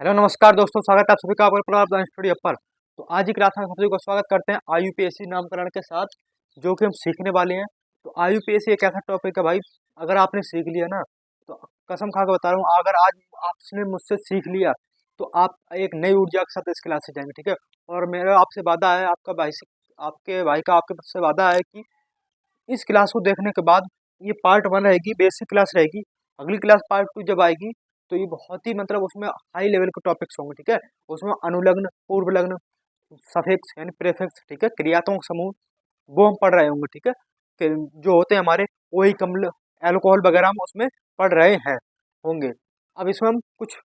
Hello नमस्कार दोस्तों, स्वागत है आप सभी का आपका प्रभाव स्टूडियो पर। तो आज की क्लास में आप सभी को स्वागत करते हैं आईयूपीएससी नामकरण के साथ, जो कि हम सीखने वाले हैं। तो आईयूपीएससी एक ऐसा टॉपिक है भाई, अगर आपने सीख लिया ना तो कसम खा के बता रहा हूँ, अगर आज आपने मुझसे सीख लिया तो आप एक नई ऊर्जा के साथ इस क्लास से जाएंगे, ठीक है। और मेरा आपसे वादा है, आपका भाई से आपके भाई का आपके से वादा है कि इस क्लास को देखने के बाद ये पार्ट 1 रहेगी, बेसिक क्लास रहेगी। अगली क्लास पार्ट 2 जब आएगी तो ये बहुत ही मतलब उसमें हाई लेवल के टॉपिक्स होंगे, ठीक है। उसमें अनुलग्न, पूर्वलग्न, सफिक्स यानी प्रेफिक्स, ठीक है, क्रियात्मक समूह, वो हम पढ़ रहे होंगे, ठीक है। जो होते हैं हमारे वही कम्ल, एल्कोहल वगैरह हम उसमें पढ़ रहे हैं होंगे। अब इसमें हम कुछ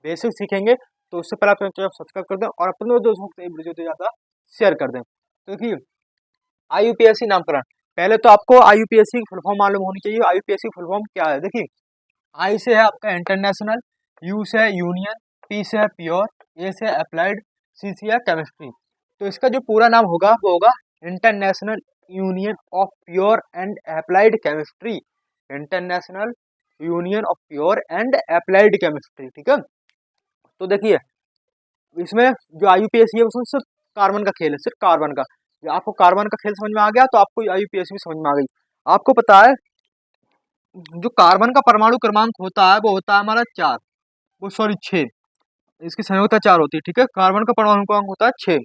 बेसिक सीखेंगे, तो उससे पहले आप चैनल सब्सक्राइब कर दें और अपने दोस्तों को वीडियो ज़्यादा शेयर कर दें। तो देखिए, आईयूपीएससी नामकरण, पहले तो आपको आईयूपीएससी की फुल फॉर्म मालूम होनी चाहिए। आईयूपीएससी फुल फॉर्म क्या है, देखिए, आई से है आपका इंटरनेशनल, यू से है यूनियन, पी से है प्योर, ए से अप्लाइड, सी से है केमिस्ट्री। तो इसका जो पूरा नाम होगा वो होगा international union of pure and applied chemistry. International union of pure and applied chemistry, ठीक है। तो देखिए, इसमें जो आईयूपीएससी है उसमें सिर्फ कार्बन का खेल है, सिर्फ कार्बन का। जब आपको कार्बन का खेल समझ में आ गया तो आपको आईयूपीएससी भी समझ में आ गई। आपको पता है, जो कार्बन का परमाणु क्रमांक होता है वो होता है हमारा 4, वो सॉरी 6। इसकी संयोगिता 4 होती है, ठीक है। कार्बन का परमाणु क्रमांक होता है 6,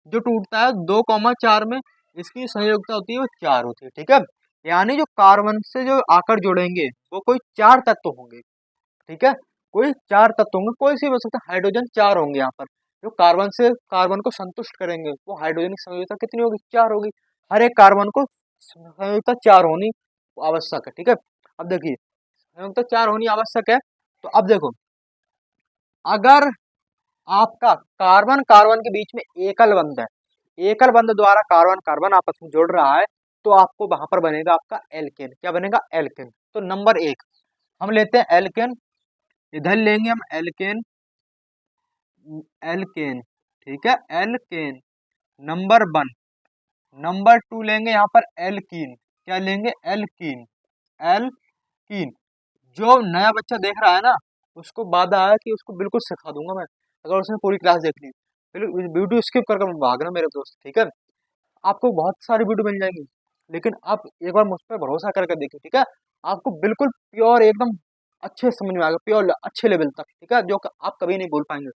जो टूटता है 2,4 में, इसकी संयोगिता होती है वो 4 होती है, ठीक है। यानी जो कार्बन से जो आकर जोड़ेंगे वो कोई 4 तत्व होंगे, ठीक है। कोई 4 तत्व होंगे, कोई सी भी हो सकता है, हाइड्रोजन 4 होंगे यहाँ पर। जो कार्बन से कार्बन को संतुष्ट करेंगे वो हाइड्रोजन की संयोगिता कितनी होगी, 4 होगी। हर एक कार्बन को संयोगिता 4 होनी आवश्यक है, ठीक है। अब देखिए, संयोगिता 4 होनी आवश्यक है। तो अब देखो, अगर आपका कार्बन कार्बन के बीच में एकल बंध है, एकल बंध द्वारा कार्बन कार्बन आपस में जुड़ रहा है, तो आपको वहां पर बनेगा आपका एल्केन। क्या बनेगा, एल्केन। तो नंबर 1 हम लेते हैं एल्केन, इधर लेंगे हम एल्केन, एल्केन, ठीक है, एल्केन नंबर 1। नंबर 2 लेंगे यहाँ पर एल्कीन। क्या लेंगे, एल्कीन, एल्कीन। जो नया बच्चा देख रहा है ना, उसको वादा है कि उसको बिल्कुल सिखा दूंगा मैं, अगर उसने पूरी क्लास देख ली। बिल्कुल वीडियो स्किप करके मत भागना मेरे दोस्त, ठीक है। आपको बहुत सारी वीडियो मिल जाएंगी, लेकिन आप एक बार मुझ पर भरोसा करके देखिए, ठीक है। आपको बिल्कुल प्योर एकदम अच्छे से समझ में आएगा, प्योर अच्छे लेवल तक, ठीक है, जो कि आप कभी नहीं बोल पाएंगे।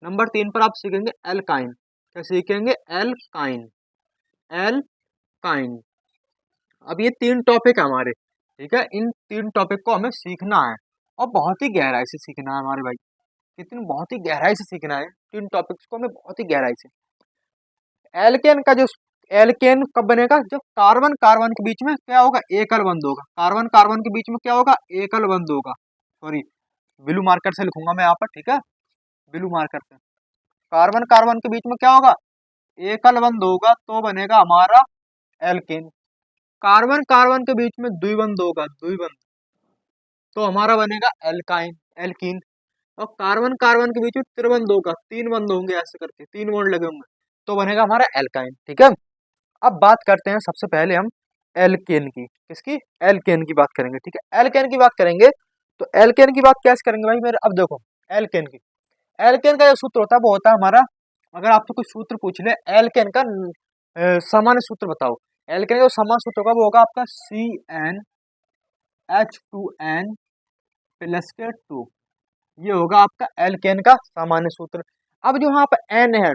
नंबर 3 पर आप सीखेंगे एल्काइन। क्या सीखेंगे, एल्काइन, एल्काइन। अब ये 3 टॉपिक है हमारे, ठीक है। इन 3 टॉपिक को हमें सीखना है और बहुत ही गहराई से सीखना है हमारे भाई। कितनी बहुत ही गहराई से सीखना है, 3 टॉपिक्स को हमें बहुत ही गहराई से। एल्केन का जो एल्केन कब बनेगा, जब कार्बन कार्बन के बीच में क्या होगा, एकल बंध होगा। कार्बन कार्बन के बीच में क्या होगा, एकल बंध होगा। सॉरी, ब्लू मार्कर से लिखूंगा मैं यहाँ पर, ठीक है, ब्लू मार्कर से। कार्बन कार्बन के बीच में क्या होगा, एकल बंध होगा, तो बनेगा हमारा एल्केन। कार्बन कार्बन के बीच में द्विबंध होगा, द्विबंध, तो हमारा बनेगा एल्काइन, एल्कीन। और कार्बन कार्बन के बीच में त्रिबंध होगा, 3 बंध होंगे, ऐसे करके 3 बॉन्ड लगे होंगे, तो बनेगा हमारा एल्काइन, ठीक है। अब बात करते हैं सबसे पहले हम एल्केन की, किसकी, एल्केन की बात करेंगे, ठीक है। एल्केन की बात करेंगे तो एल्केन की बात कैसे करेंगे भाई मेरे, अब देखो, एल्केन की, एल्केन का जो सूत्र होता है वो होता है हमारा, अगर आपसे कोई सूत्र पूछ ले एल्केन का, सामान्य सूत्र बताओ। एल्केन का जो सामान्य सूत्र होगा वो होगा आपका CnH2n प्लस के 2। ये होगा आपका एल्केन का सामान्य सूत्र। अब जो यहाँ पर एन है,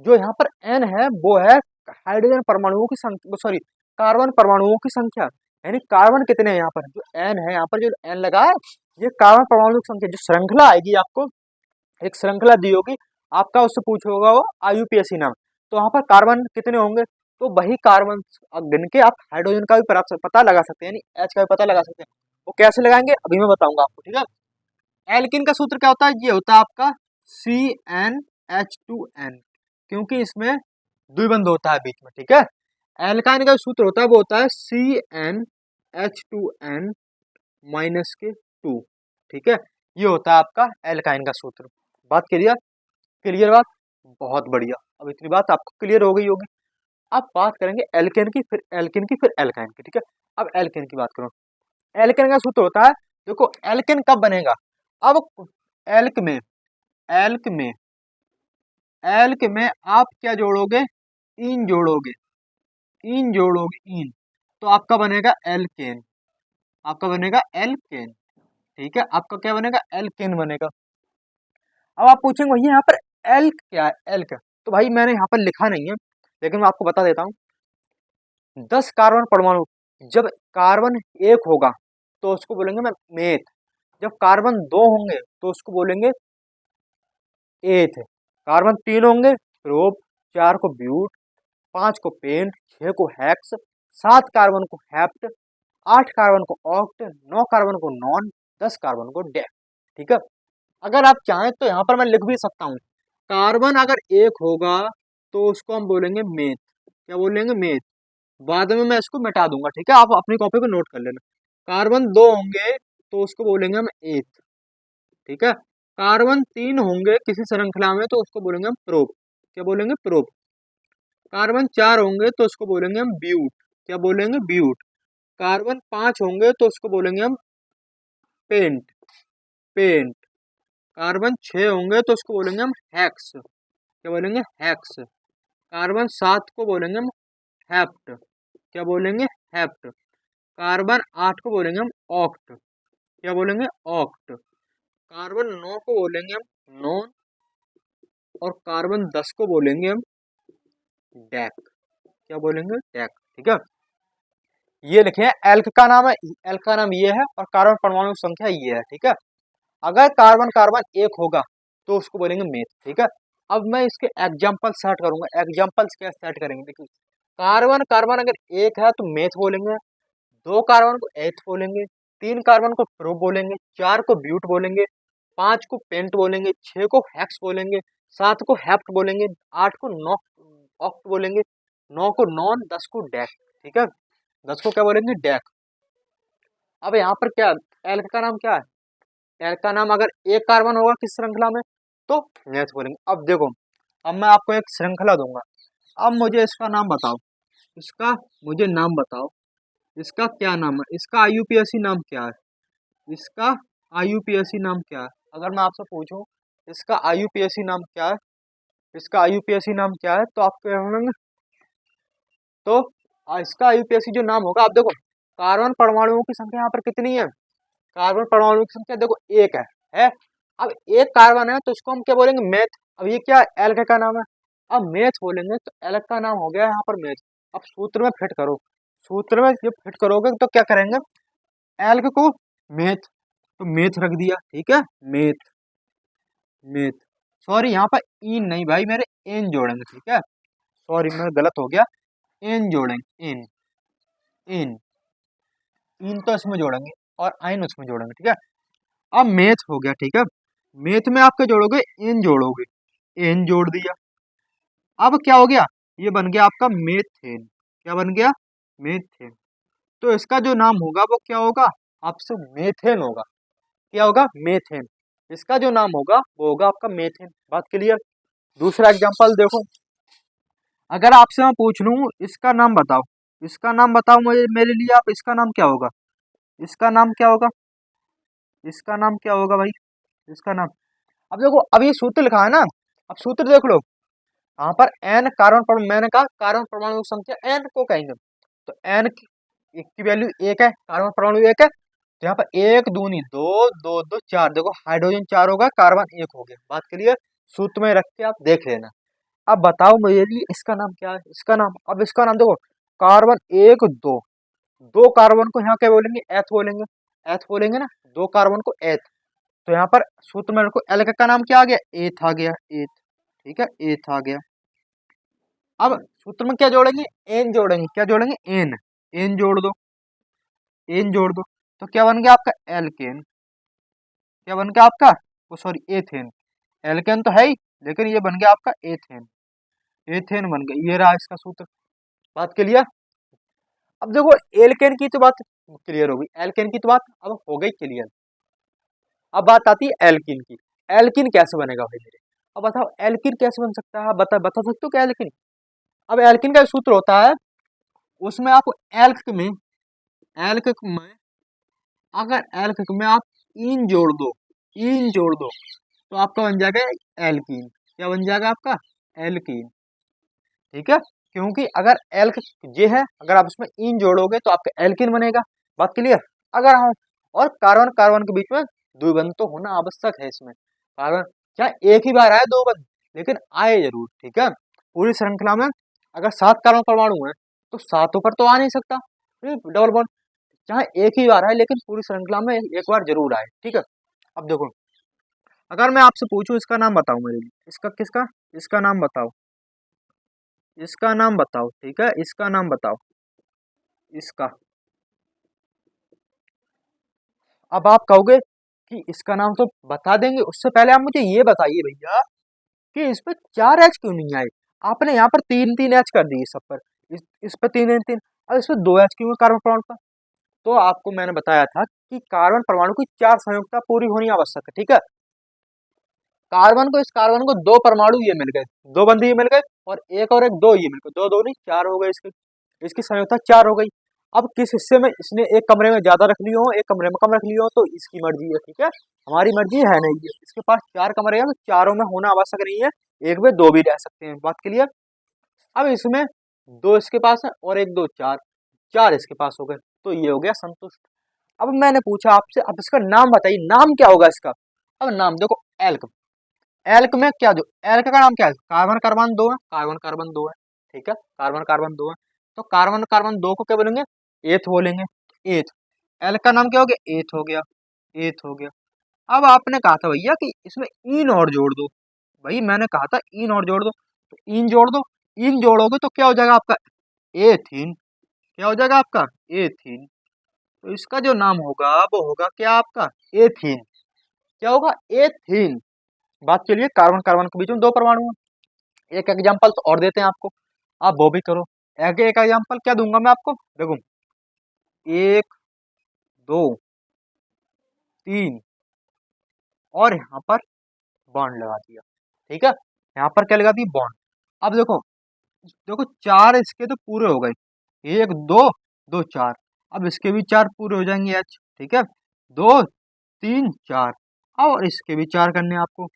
जो यहाँ पर एन है वो है हाइड्रोजन परमाणुओं की संख्या, सॉरी, कार्बन परमाणुओं की संख्या। यानी कार्बन कितने हैं यहाँ पर, जो एन है यहाँ पर, जो एन लगा है, ये कार्बन परमाणुओं की संख्या। जो श्रृंखला आएगी आपको, एक श्रृंखला दी होगी, आपका उससे पूछोगा वो आईयूपीएससी नाम, तो वहाँ पर कार्बन कितने होंगे, तो वही कार्बन गिन के आप हाइड्रोजन का भी पता लगा सकते हैं, यानी एच का भी पता लगा सकते हैं। वो कैसे लगाएंगे अभी मैं बताऊंगा आपको, ठीक है। एल्किन का सूत्र क्या होता है, ये होता है आपका CnH2n, क्योंकि इसमें द्विबंध होता है बीच में, ठीक है। एल्काइन का सूत्र होता है वो होता है CnH2n माइनस के 2, ठीक है। ये होता है आपका एल्काइन का सूत्र। बात क्लियर, क्लियर बात, बहुत बढ़िया। अब इतनी बात आपको क्लियर हो गई होगी। अब बात करेंगे एल्केन की, फिर एल्केन की, फिर एल्काइन की, ठीक है। अब एल्केन की बात करो, एल्केन का सूत्र होता है, देखो एल्केन कब बनेगा, अब एल्क में एल्क में, एल्क में आप क्या जोड़ोगे, इन जोड़ोगे, इन जोड़ोगे, इन, तो आपका बनेगा एल्केन, आपका बनेगा एल्केन। ठीक है, आपका क्या बनेगा, एल्केन बनेगा। अब आप पूछेंगे भैया यहाँ पर एल्क क्या है, एल्क, तो भाई मैंने यहाँ पर लिखा नहीं है, लेकिन मैं आपको बता देता हूँ। 10 कार्बन परमाणु, जब कार्बन एक होगा तो उसको बोलेंगे मैं मेथ, जब कार्बन 2 होंगे तो उसको बोलेंगे एथ, कार्बन 3 होंगे प्रोप, 4 को ब्यूट, 5 को पेंट, 6 को हेक्स, 7 कार्बन को हेप्ट, 8 कार्बन को ऑक्ट, 9 कार्बन को नॉन, 10 कार्बन को डेक। ठीक है, अगर आप चाहें तो यहाँ पर मैं लिख भी सकता हूँ, कार्बन अगर एक होगा तो उसको हम बोलेंगे मेथ, क्या बोलेंगे, मेथ। बाद में मैं इसको मिटा दूंगा, ठीक है, आप अपनी कॉपी पे नोट कर लेना। कार्बन 2 होंगे तो उसको बोलेंगे हम एथ। ठीक है, कार्बन 3 होंगे किसी श्रृंखला में तो उसको बोलेंगे हम प्रोप, क्या बोलेंगे, प्रोप। कार्बन 4 होंगे तो उसको बोलेंगे हम ब्यूट, क्या बोलेंगे, ब्यूट। कार्बन 5 होंगे तो उसको बोलेंगे हम पेंट, पेंट। कार्बन 6 होंगे तो उसको बोलेंगे हम हेक्स, क्या बोलेंगे, हेक्स। कार्बन 7 को बोलेंगे हम हेप्ट, क्या बोलेंगे, हेप्ट। कार्बन 8 को बोलेंगे हम ऑक्ट, क्या बोलेंगे, ऑक्ट। कार्बन 9 को बोलेंगे हम नॉन, और कार्बन 10 को बोलेंगे हम डेक, क्या बोलेंगे, डेक। ठीक है, ये लिखे हैं, एल्क का नाम है, एल्क का नाम ये है, और कार्बन परमाणु संख्या ये है। ठीक है, अगर कार्बन कार्बन एक होगा तो उसको बोलेंगे मेथ। ठीक है, अब मैं इसके एग्जाम्पल सेट करूंगा, एग्जाम्पल्स क्या सेट करेंगे, देखिए, कार्बन कार्बन अगर एक है तो मेथ बोलेंगे, 2 कार्बन को एथ बोलेंगे, 3 कार्बन को प्रो बोलेंगे, 4 को ब्यूट बोलेंगे, 5 को पेंट बोलेंगे, 6 को हेक्स बोलेंगे, 7 को हेप्ट बोलेंगे, 8 को ऑक्ट बोलेंगे, 9 को नॉन, 10 को डेक। ठीक है, 10 को क्या बोलेंगे, डेक। अब यहाँ पर क्या, एल्क का नाम क्या है, एल्क का नाम अगर एक कार्बन होगा किस श्रृंखला में तो नेक्स्ट बोलेंगे। अब देखो, अब मैं आपको एक श्रृंखला दूंगा, अब मुझे इसका नाम बताओ, इसका मुझे नाम बताओ, इसका क्या नाम है, इसका आईयूपीएसी नाम क्या है, इसका आईयूपीएसी नाम क्या है। अगर मैं आपसे पूछूं इसका आईयूपीएसी नाम क्या है, इसका आईयूपीएसी नाम क्या है, तो आप क्या बोलेंगे, तो इसका आईयूपीएसी जो नाम होगा, आप देखो कार्बन परमाणुओं की संख्या यहाँ पर कितनी है, कार्बन परमाणु की संख्या देखो एक है। अब एक कार्बन है तो उसको हम क्या बोलेंगे, मेथ। अब ये क्या, एल्क का नाम है, अब मेथ बोलेंगे तो एल्क का नाम हो गया यहाँ पर मेथ। अब सूत्र में फिट करो, सूत्र में जब फिट करोगे तो क्या करेंगे, एल्क को मेथ, तो मेथ रख दिया। ठीक है, मेथ, मेथ, सॉरी यहाँ पर इन नहीं भाई, मेरे एन जोड़ेंगे। ठीक है, सॉरी मैं गलत हो गया, एन जोड़ेंगे, एन, एन, इन तो इसमें जोड़ेंगे और आइन उसमें जोड़ेंगे। ठीक है, अब मेथ हो गया। ठीक है, मेथ में आप क्या जोड़ोगे, एन जोड़ोगे, एन जोड़ दिया। अब क्या हो गया, ये बन गया आपका मेथेन, क्या बन गया, मेथेन। तो इसका जो नाम होगा वो क्या होगा, आपसे मेथेन होगा, क्या होगा, मेथेन। इसका जो नाम होगा वो होगा आपका मेथेन। बात क्लियर। दूसरा एग्जांपल देखो, अगर आपसे मैं पूछ लूं इसका नाम बताओ, इसका नाम बताओ मुझे, मेरे लिए आप, इसका नाम क्या होगा, इसका नाम क्या होगा, इसका नाम क्या होगा भाई, इसका नाम। अब देखो, अब ये सूत्र लिखा है ना, अब सूत्र देख लो, यहाँ पर एन कार्बन परमाणु, मैंने कहा कार्बन परमाणु संख्या एन को कहेंगे, तो एन की वैल्यू एक है, कार्बन परमाणु एक है, तो यहाँ पर एक दूनी दो, दो दो चार, देखो हाइड्रोजन 4 होगा, कार्बन 1 हो गया। बात क्लियर, सूत्र में रख के आप देख लेना। अब बताओ मुझे इसका नाम क्या है, इसका नाम, अब इसका नाम देखो, कार्बन 1 2, 2 कार्बन को यहाँ क्या बोलेंगे, एथ बोलेंगे, एथ बोलेंगे ना, 2 कार्बन को एथ। तो यहाँ पर सूत्र में रखो, एल्क का नाम क्या आ गया, एथ आ गया, एथ। ठीक है, एथ आ गया। अब सूत्र में क्या जोड़ेंगे, एन जोड़ेंगे, क्या जोड़ेंगे, एन, एन जोड़ दो, एन जोड़ दो, तो क्या बन गया आपका एल्केन, क्या बन गया आपका, वो सॉरी एथेन, एल्केन तो है ही, लेकिन ये बन गया आपका एथेन, एथेन बन गया, ये रहा इसका सूत्र। बात क्लियर। अब देखो, एल्केन की तो बात क्लियर हो गई, एल्केन की तो बात अब हो गई क्लियर। अब बात आती है एल्किन की, एल्किन कैसे बनेगा भाई मेरे, अब बताओ एल्किन कैसे बन सकता है, बता सकते हो क्या एल्किन। अब एल्किन का सूत्र होता है, उसमें आप एल्क में, एल्क में अगर एल्क में आप इन जोड़ दो, इन जोड़ दो, तो आपका बन जाएगा एल्कीन। क्या बन जाएगा आपका? एल्कीन। ठीक है, क्योंकि अगर एल्क ये है, अगर आप इसमें इन जोड़ोगे तो आपका एल्कीन बनेगा। बात क्लियर? अगर हम और कार्बन कार्बन के बीच में द्विबंध तो होना आवश्यक है इसमें। कार्बन चाहे एक ही बार आए दो बंध, लेकिन आए जरूर। ठीक है, पूरी श्रृंखला में अगर 7 कार्बन परमाणु है तो सातों पर तो आ नहीं सकता डबल बॉन्ड, चाहे एक ही बार आए लेकिन पूरी श्रृंखला में एक बार जरूर आए। ठीक है, अब देखो अगर मैं आपसे पूछूं इसका नाम बताओ मेरे लिए, इसका किसका, इसका नाम बताओ, इसका नाम बताओ। ठीक है, इसका नाम बताओ, इसका। अब आप कहोगे कि इसका नाम तो बता देंगे, उससे पहले आप मुझे ये बताइए भैया कि इस पे 4 एच क्यों नहीं आए? आपने यहाँ पर 3-3 एच कर दी सब पर, इस पर 3-3, और इस पर 2 एच क्यों है कार्बन परमाणु पर? तो आपको मैंने बताया था कि कार्बन परमाणु की 4 संयुक्ता पूरी होनी आवश्यक है। ठीक है, कार्बन को, इस कार्बन को 2 परमाणु ये मिल गए, 2 बंधे ये मिल गए, और एक दो ये मिल गए, दो दो नहीं 4 हो गए, इसके इसकी संयुक्ता 4 हो गई। अब किस हिस्से में इसने एक कमरे में ज्यादा रख लियो हो, एक कमरे में कम रख लियो हो, तो इसकी मर्जी है। ठीक है, हमारी मर्जी है नहीं है। इसके पास 4 कमरे हैं तो चारों में होना आवश्यक नहीं है, एक में 2 भी रह सकते हैं। बात क्लियर? अब इसमें 2 इसके पास है और एक 2 4, 4 इसके पास हो गए, तो ये हो गया संतुष्ट। अब मैंने पूछा आपसे, अब इसका नाम बताइए, नाम क्या होगा इसका? अब नाम देखो, एल्क। एल्क में क्या, जो एल्क का नाम क्या है? कार्बन कार्बन 2 है, कार्बन कार्बन 2 है। ठीक है, कार्बन कार्बन 2 है, तो कार्बन कार्बन 2 को क्या बोलेंगे? एथ बोलेंगे। एथ, एल्क का नाम क्या हो गया? एथ हो गया, एथ हो गया। अब आपने कहा था भैया कि इसमें इन और जोड़ दो, भाई मैंने कहा था इन और जोड़ दो, तो इन जोड़ दो। इन जोड़ोगे तो क्या हो जाएगा आपका? एथीन। क्या हो जाएगा आपका? एथीन। तो इसका जो नाम होगा वो होगा क्या आपका? एथीन। क्या होगा? एथीन। बात चलिए, कार्बन कार्बन के बीच में 2 परमाणु हैं। एक एग्जांपल तो और देते हैं आपको, आप वो भी करो। एक एग्जांपल क्या दूंगा मैं आपको, देखो 1 2 3, और यहाँ पर बॉन्ड लगा दिया। ठीक है, यहाँ पर क्या लगा दी? बॉन्ड। अब देखो, देखो 4 इसके तो पूरे हो गए, 1 2 2 4। अब इसके भी 4 पूरे हो जाएंगे एच। ठीक है, 2 3 4, और इसके भी 4 करने हैं आपको,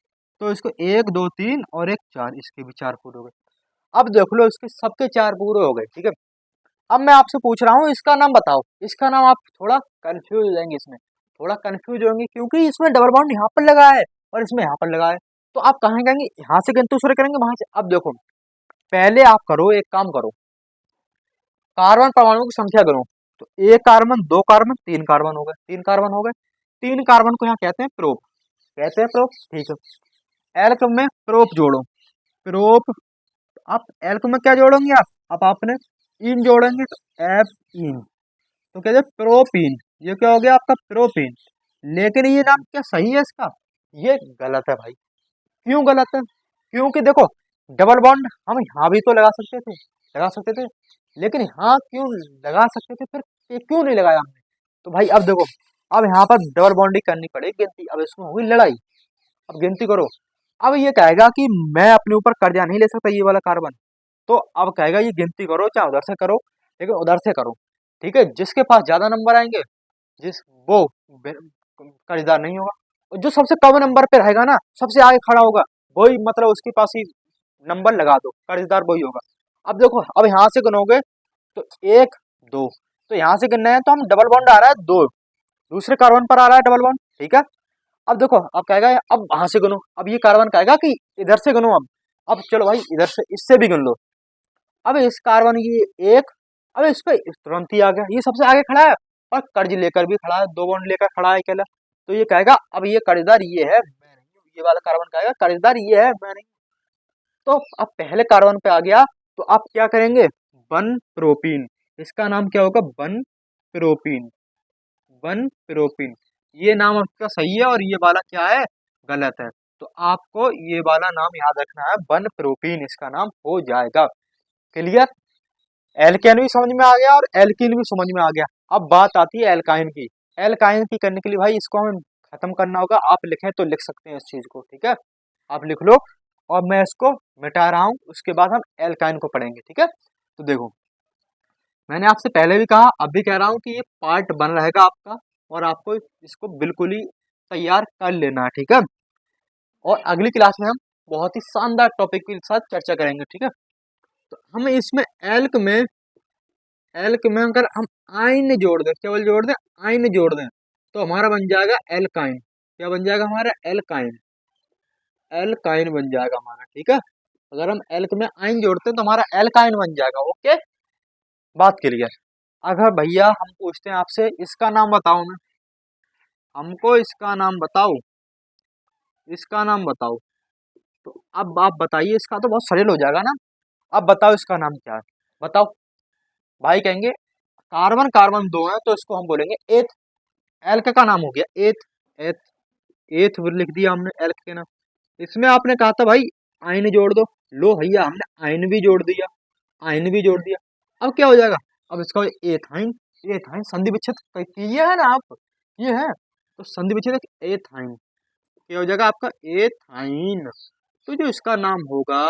तो इसको 1 2 3 और 1 4, इसके भी 4 पूरे हो गए। अब देख लो, इसके सबके 4 पूरे हो गए। ठीक है, अब मैं आपसे पूछ रहा हूँ इसका नाम बताओ। इसका नाम, आप थोड़ा कंफ्यूज हो जाएंगे इसमें, थोड़ा कंफ्यूज होंगे, क्योंकि इसमें डबल बॉन्ड यहाँ पर लगा है और इसमें यहाँ पर लगा है। तो आप कहाँ कहेंगे? यहाँ से गिनती शुरू करेंगे, वहां से? अब देखो, पहले आप करो, एक काम करो, कार्बन परमाणु की संख्या करो। तो 1 कार्बन 2 कार्बन 3 कार्बन हो गए, 3 कार्बन हो गए। 3 कार्बन को यहाँ कहते हैं प्रोप, कहते हैं प्रोप। ठीक है, एल्क में प्रोप जोड़ो, प्रोप। आप एल्क में क्या जोड़ोगे आप? अब आपने इन जोड़ेंगे तो एफ इन, तो कहते हैं प्रोपीन। ये क्या हो गया आपका? प्रोपीन। लेकिन ये नाम क्या सही है इसका? ये गलत है भाई। क्यों गलत है? क्योंकि देखो, डबल बॉन्ड हम यहाँ भी तो लगा सकते थे, लगा सकते थे, लेकिन यहाँ क्यों लगा सकते थे, फिर ये क्यों नहीं लगाया हमने? तो भाई अब देखो, अब यहाँ पर डबल बॉन्डिंग करनी पड़ेगी गिनती। अब इसमें होगी लड़ाई, अब गिनती करो। अब ये कहेगा कि मैं अपने ऊपर कर्जा नहीं ले सकता ये वाला कार्बन, तो अब कहेगा ये गिनती करो, चाहे उधर से करो, लेकिन उधर से करो। ठीक है, जिसके पास ज्यादा नंबर आएंगे, जिस वो कर्जदार नहीं होगा, और जो सबसे कम नंबर पे रहेगा ना, सबसे आगे खड़ा होगा, वही मतलब उसके पास ही नंबर लगा दो, कर्जदार वही होगा। अब देखो, अब यहाँ से गिनोगे तो 1 2, तो यहाँ से गिनना है तो हम डबल बॉन्ड आ रहा है 2, दूसरे कार्बन पर आ रहा है डबल बॉन्ड। ठीक है, अब देखो, अब कहेगा अब वहां से गिनो। अब ये कार्बन कहेगा कि इधर से गिनो। अब चलो भाई, इधर से इससे भी गिन लो। अब इस कार्बन की एक, अब इस पे तुरंत ही आ गया, ये सबसे आगे खड़ा है और कर्ज लेकर भी खड़ा है, 2 बॉन्ड लेकर खड़ा है अकेला। तो ये कहेगा अब ये कर्जदार ये है, मैं नहीं हूँ। ये वाला कार्बन कहेगा कर्जदार ये है, मैं नहीं। तो अब पहले कार्बन पे आ गया, तो आप क्या करेंगे? One propene. इसका नाम क्या होगा? One propene, one propene. ये नाम आपका सही है और ये वाला क्या है? गलत है। तो आपको ये वाला नाम याद रखना है, वन प्रोपीन इसका नाम हो जाएगा। क्लियर? एल्केन भी समझ में आ गया और एल्किन भी समझ में आ गया। अब बात आती है एल्काइन की। एल्काइन की करने के लिए भाई इसको हमें खत्म करना होगा। आप लिखें तो लिख सकते हैं इस चीज को, ठीक है? आप लिख लो और मैं इसको मिटा रहा हूं, उसके बाद हम एल्काइन को पढ़ेंगे, ठीक है? तो देखो, मैंने आपसे पहले भी कहा, अब भी कह रहा हूं कि ये पार्ट बन रहेगा आपका, और आपको इसको बिल्कुल ही तैयार कर लेना है, ठीक है? और अगली क्लास में हम बहुत ही शानदार टॉपिक के साथ चर्चा करेंगे, ठीक है। तो हम इसमें एल्क में अगर हम आइन जोड़ दें, केवल जोड़ दें, आइन जोड़ दें, तो हमारा बन जाएगा एल्काइन। क्या बन जाएगा हमारा? एल्काइन। एल्काइन बन जाएगा हमारा, ठीक है। अगर हम एल्क में आइन जोड़ते हैं तो हमारा एल्काइन बन जाएगा। ओके, बात क्लियर। अगर भैया हम पूछते हैं आपसे इसका नाम बताओ, मैं हमको इसका नाम बताओ, इसका नाम बताओ, तो अब आप बताइए, इसका तो बहुत सरल हो जाएगा ना। अब बताओ इसका नाम क्या है, बताओ। भाई कहेंगे कार्बन कार्बन दो है तो इसको हम बोलेंगे एथ। एल्क का नाम हो गया एथ। एथ, एथ लिख दिया हमने एल्क के नाम। इसमें आपने कहा था भाई आयन जोड़ दो, लो भैया हमने आयन भी जोड़ दिया, आयन भी जोड़ दिया। अब क्या हो जाएगा? अब इसका एथाइन। एथाइन संधि विच्छेद किए है ना आप, ये है तो संधि विच्छेद एथाइन। क्या हो जाएगा आपका? एथाइन। तो जो इसका नाम होगा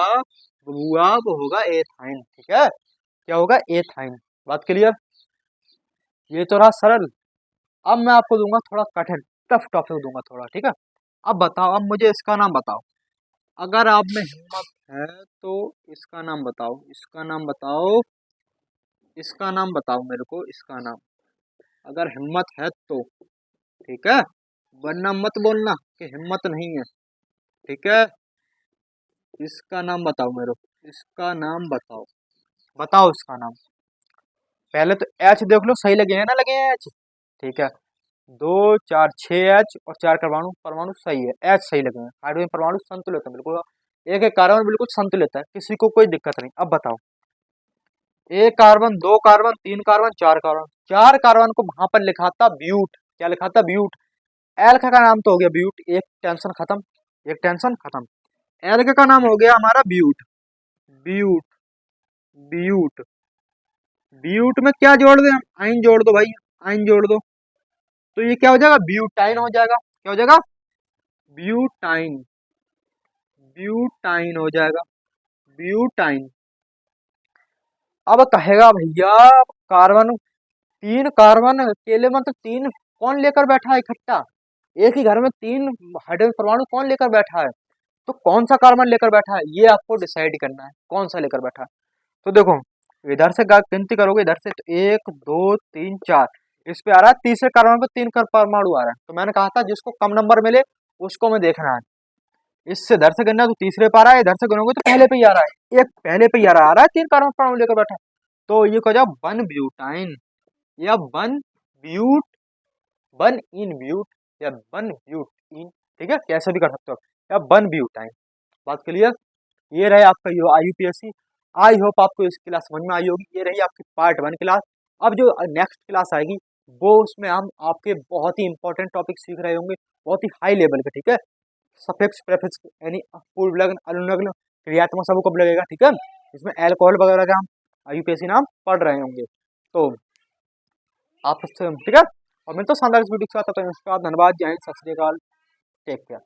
वो होगा एथाइन, ठीक है। क्या होगा? एथाइन। बात क्लियर? ये तो रहा सरल। अब मैं आपको दूंगा थोड़ा कठिन, टफ टॉपिक दूंगा थोड़ा, ठीक है। अब बताओ, अब मुझे इसका नाम बताओ। अगर आप में हिम्मत है तो इसका नाम बताओ, इसका नाम बताओ, इसका नाम बताओ मेरे को, इसका नाम अगर हिम्मत है तो, ठीक है। वरना मत बोलना कि हिम्मत नहीं है, ठीक है। इसका नाम बताओ मेरे को, इसका नाम बताओ, बताओ इसका नाम। पहले तो एच देख लो, सही लगे हैं ना? लगे हैं एच, ठीक है। दो चार छः एच और चार परमाणु, परमाणु सही है, एच सही लगे हैं। हाइड्रोजन परमाणु संतुलित है बिल्कुल, एक एक कार्बन बिल्कुल संतुलित है, किसी को कोई दिक्कत नहीं। अब बताओ, एक कार्बन, दो कार्बन, तीन कार्बन, चार कार्बन, चार कार्बन को वहां पर लिखा था ब्यूट। क्या लिखा था? ब्यूट। एल्क का नाम तो हो गया ब्यूट, एक टेंशन खत्म, एक टेंशन खत्म। एल्क का नाम हो गया हमारा ब्यूट। ब्यूट, ब्यूट, ब्यूट में क्या जोड़ दे हम? आइन जोड़ दो भाई, आइन जोड़ दो, तो ये क्या हो जाएगा? ब्यूटाइन हो जाएगा। क्या हो जाएगा? ब्यूटाइन। ब्यूटाइन हो जाएगा, ब्यूटाइन। अब कहेगा भैया कार्बन, तीन कार्बन अकेले में तो तीन कौन लेकर बैठा है इकट्ठा? एक ही घर में तीन हाइड्रोजन परमाणु कौन लेकर बैठा है? तो कौन सा कार्बन लेकर बैठा है ये आपको डिसाइड करना है, कौन सा लेकर बैठा है। तो देखो, इधर से गिनती करोगे, इधर से तो एक दो तीन चार, इस पे आ रहा है तीसरे कार्बन पे तीन परमाणु आ रहा है। तो मैंने कहा था जिसको कम नंबर मिले उसको में देखना है। इससे इधर से गिनना तो तीसरे पे आ रहा है, इधर से गिनोगे तो पहले पे ही आ रहा है, एक पहले पे ही आ रहा है तीन कार्बन परमाणु लेकर बैठा है। तो ये कहो जाओ वन ब्यूटाइन, या वन ब्यूट, वन इन ब्यूट, या वन ब्यूट इन, ठीक है, कैसे भी कर सकते हो, या वन ब्यूटाइन। बात क्लियर? ये रहे आपका IUPAC। आई होप आपको इस क्लास समझ में आई होगी। ये रही आपकी पार्ट 1 क्लास। अब जो नेक्स्ट क्लास आएगी वो उसमें हम आपके बहुत ही इंपॉर्टेंट टॉपिक सीख रहे होंगे, बहुत ही हाई लेवल पे, ठीक है। सफिक्स प्रेफिक्स यानी पूर्वलग्न, अनुलग्न, क्रियात्मक सब कब लगेगा, ठीक है। इसमें अल्कोहल वगैरह का हम IUPAC नाम पढ़ रहे होंगे। तो आप उससे, ठीक है। और मैं तो शानदार इस वीडियो के साथ, तो धन्यवाद, जय हिंद, सत श्री अकाल, टेक केयर।